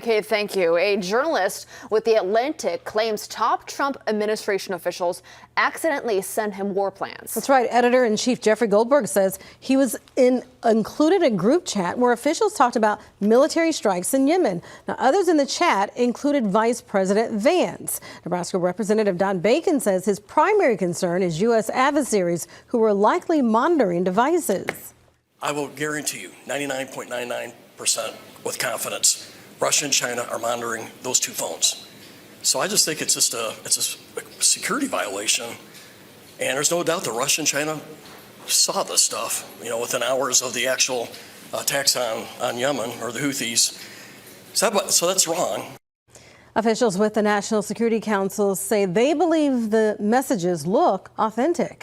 Okay, thank you. A journalist with The Atlantic claims top Trump administration officials accidentally sent him war plans. That's right. Editor-in-chief Jeffrey Goldberg says he was included a group chat where officials talked about military strikes in Yemen. Now, others in the chat included Vice President Vance. Nebraska Representative Don Bacon says his primary concern is U.S. adversaries who were likely monitoring devices. I will guarantee you 99.99% with confidence Russia and China are monitoring those two phones. So I just think it's a security violation. And there's no doubt that Russia and China saw this stuff, within hours of the actual attacks on Yemen or the Houthis. So that's wrong. Officials with the National Security Council say they believe the messages look authentic.